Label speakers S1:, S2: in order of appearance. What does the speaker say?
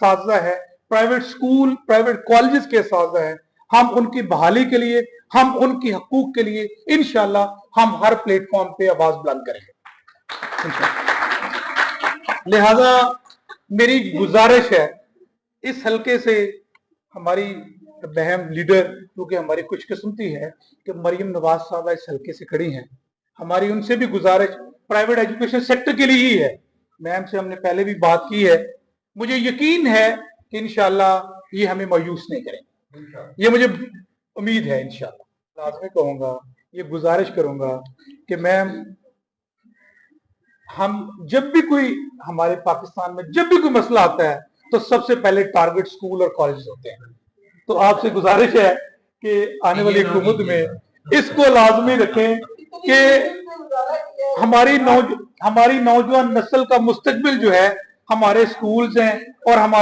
S1: साजा है, private school private colleges के साजा है। हम उनकी बहाली के लिए, हम उनकी हकूक के लिए इंशाल्लाह हम हर प्लेटफॉर्म पे आवाज बुलंद करेंगे। लिहाजा मेरी गुजारिश है, इस हल्के से हमारी बहम लीडर, क्योंकि हमारी खुशकिस्मती है कि मरियम नवाज साहब इस हल्के से खड़ी हैं, हमारी उनसे भी गुजारिश प्राइवेट एजुकेशन सेक्टर के लिए ही है। मैम से हमने पहले भी बात की है, मुझे यकीन है कि इंशाल्लाह ये हमें मायूस नहीं करेंगे, ये मुझे उम्मीद है। इंशाल्लाह लाजमी कहूंगा, ये गुजारिश करूंगा कि मैम हम जब भी कोई हमारे पाकिस्तान में जब भी कोई मसला आता है तो सबसे पहले टारगेट स्कूल और कॉलेज होते हैं। तो आपसे गुजारिश है कि आने वाली हुकूमत में इसको लाजमी रखें कि हमारी नौजवान नस्ल का मुस्तकबिल जो है हमारे स्कूल्स हैं और हमारे